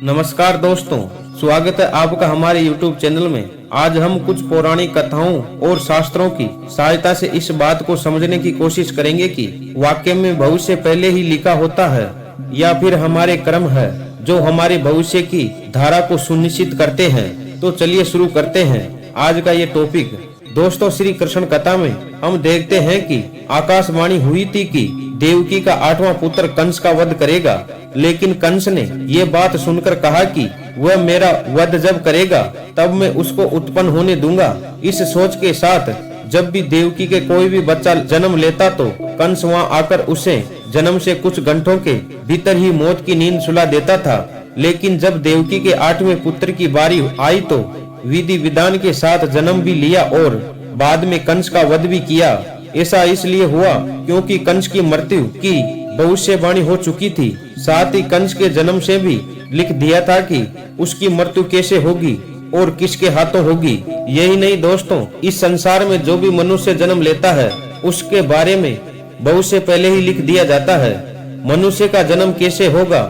नमस्कार दोस्तों, स्वागत है आपका हमारे YouTube चैनल में। आज हम कुछ पौराणिक कथाओं और शास्त्रों की सहायता से इस बात को समझने की कोशिश करेंगे कि वाक्य में भविष्य पहले ही लिखा होता है या फिर हमारे कर्म है जो हमारे भविष्य की धारा को सुनिश्चित करते हैं। तो चलिए शुरू करते हैं आज का ये टॉपिक। दोस्तों, श्री कृष्ण कथा में हम देखते हैं कि आकाशवाणी हुई थी कि देवकी का 8वां पुत्र कंस का वध करेगा, लेकिन कंस ने ये बात सुनकर कहा कि वह मेरा वध जब करेगा तब मैं उसको उत्पन्न होने दूंगा। इस सोच के साथ जब भी देवकी के कोई भी बच्चा जन्म लेता तो कंस वहां आकर उसे जन्म से कुछ घंटों के भीतर ही मौत की नींद सुला देता था। लेकिन जब देवकी के 8वें पुत्र की बारी आई तो विधि विधान के साथ जन्म भी लिया और बाद में कंस का वध भी किया। ऐसा इसलिए हुआ क्योंकि कंस की मृत्यु की भविष्यवाणी हो चुकी थी। साथ ही कंस के जन्म से भी लिख दिया था कि उसकी मृत्यु कैसे होगी और किसके हाथों होगी। यही नहीं दोस्तों, इस संसार में जो भी मनुष्य जन्म लेता है उसके बारे में भविष्य पहले ही लिख दिया जाता है। मनुष्य का जन्म कैसे होगा,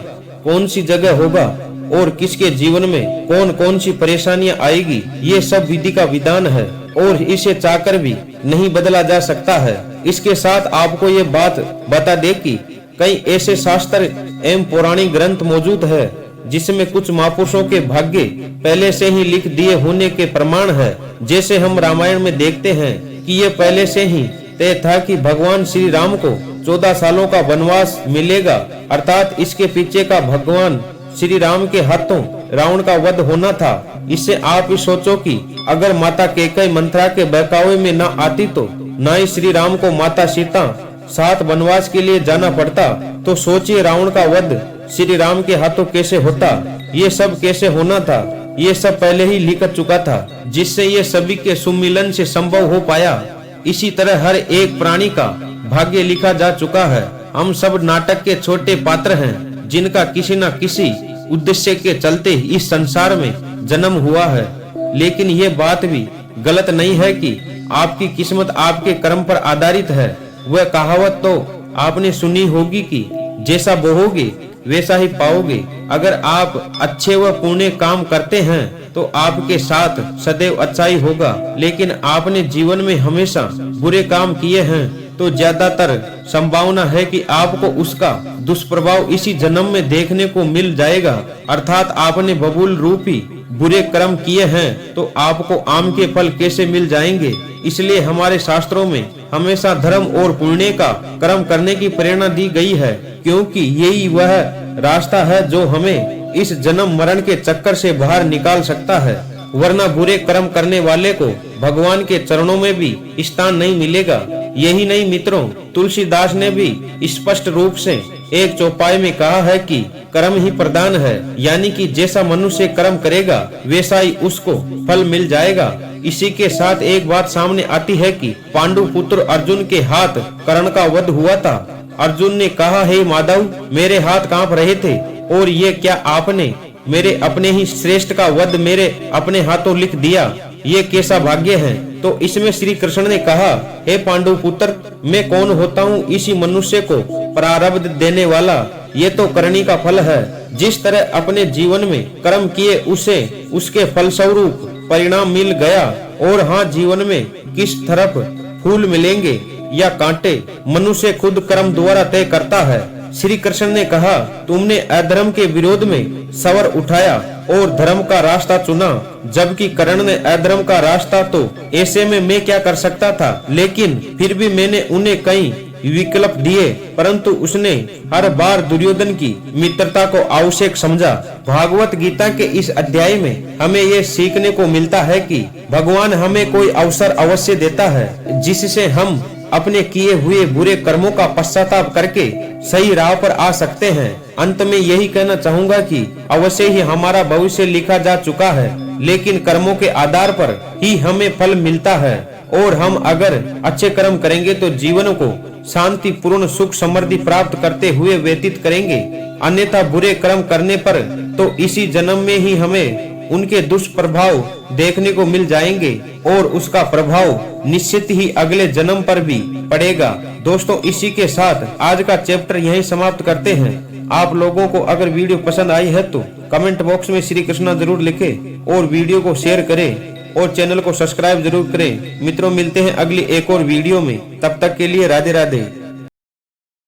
कौन सी जगह होगा और किसके जीवन में कौन कौन सी परेशानियां आएगी, ये सब विधि का विधान है और इसे चाहकर भी नहीं बदला जा सकता है। इसके साथ आपको ये बात बता दे कि कई ऐसे शास्त्र एवं पौराणिक ग्रंथ मौजूद है जिसमें कुछ महापुरुषों के भाग्य पहले से ही लिख दिए होने के प्रमाण है। जैसे हम रामायण में देखते हैं कि ये पहले से ही तय था कि भगवान श्री राम को 14 सालों का वनवास मिलेगा, अर्थात इसके पीछे का भगवान श्री राम के हाथों रावण का वध होना था। इससे आप ही सोचो कि अगर माता कैकेयी मंथरा के बहकावे में न आती तो न ही श्री राम को माता सीता साथ वनवास के लिए जाना पड़ता। तो सोचिए रावण का वध श्री राम के हाथों कैसे होता, ये सब कैसे होना था, ये सब पहले ही लिख चुका था, जिससे ये सभी के सुमिलन से संभव हो पाया। इसी तरह हर एक प्राणी का भाग्य लिखा जा चुका है। हम सब नाटक के छोटे पात्र हैं जिनका किसी न किसी उद्देश्य के चलते इस संसार में जन्म हुआ है। लेकिन ये बात भी गलत नहीं है कि आपकी किस्मत आपके कर्म पर आधारित है। वह कहावत तो आपने सुनी होगी कि जैसा बोओगे वैसा ही पाओगे। अगर आप अच्छे व पुण्य काम करते हैं तो आपके साथ सदैव अच्छाई होगा, लेकिन आपने जीवन में हमेशा बुरे काम किए हैं तो ज्यादातर संभावना है कि आपको उसका दुष्प्रभाव इसी जन्म में देखने को मिल जाएगा। अर्थात आपने बबूल रूपी बुरे कर्म किए हैं तो आपको आम के फल कैसे मिल जाएंगे। इसलिए हमारे शास्त्रों में हमेशा धर्म और पुण्य का कर्म करने की प्रेरणा दी गई है, क्योंकि यही वह रास्ता है जो हमें इस जन्म मरण के चक्कर से बाहर निकाल सकता है। वरना बुरे कर्म करने वाले को भगवान के चरणों में भी स्थान नहीं मिलेगा। यही नहीं मित्रों, तुलसीदास ने भी स्पष्ट रूप से एक चौपाई में कहा है कि कर्म ही प्रधान है, यानी कि जैसा मनुष्य कर्म करेगा वैसा ही उसको फल मिल जाएगा। इसी के साथ एक बात सामने आती है कि पांडु पुत्र अर्जुन के हाथ कर्ण का वध हुआ था। अर्जुन ने कहा, हे माधव, मेरे हाथ कांप रहे थे और ये क्या आपने मेरे अपने ही श्रेष्ठ का वध मेरे अपने हाथों लिख दिया, ये कैसा भाग्य है। तो इसमें श्री कृष्ण ने कहा, हे पांडु पुत्र, मैं कौन होता हूँ इसी मनुष्य को प्रारब्ध देने वाला, ये तो करनी का फल है। जिस तरह अपने जीवन में कर्म किए उसे उसके फलस्वरूप परिणाम मिल गया, और हाँ, जीवन में किस तरफ फूल मिलेंगे या कांटे मनुष्य खुद कर्म द्वारा तय करता है। श्री कृष्ण ने कहा, तुमने अधर्म के विरोध में सवर उठाया और धर्म का रास्ता चुना, जबकि कर्ण ने अधर्म का रास्ता, तो ऐसे में मैं क्या कर सकता था। लेकिन फिर भी मैंने उन्हें कई विकल्प दिए, परंतु उसने हर बार दुर्योधन की मित्रता को आवश्यक समझा। भागवत गीता के इस अध्याय में हमें ये सीखने को मिलता है कि भगवान हमें कोई अवसर अवश्य देता है जिससे हम अपने किए हुए बुरे कर्मों का पश्चाताप करके सही राह पर आ सकते हैं। अंत में यही कहना चाहूंगा कि अवश्य ही हमारा भविष्य लिखा जा चुका है, लेकिन कर्मों के आधार पर ही हमें फल मिलता है। और हम अगर अच्छे कर्म करेंगे तो जीवन को शांति पूर्ण सुख समृद्धि प्राप्त करते हुए व्यतीत करेंगे। अन्यथा बुरे कर्म करने पर तो इसी जन्म में ही हमें उनके दुष्प्रभाव देखने को मिल जाएंगे और उसका प्रभाव निश्चित ही अगले जन्म पर भी पड़ेगा। दोस्तों, इसी के साथ आज का चैप्टर यहीं समाप्त करते हैं। आप लोगों को अगर वीडियो पसंद आई है तो कमेंट बॉक्स में श्री कृष्णा जरूर लिखें और वीडियो को शेयर करें और चैनल को सब्सक्राइब जरूर करें। मित्रों, मिलते हैं अगली एक और वीडियो में, तब तक के लिए राधे राधे।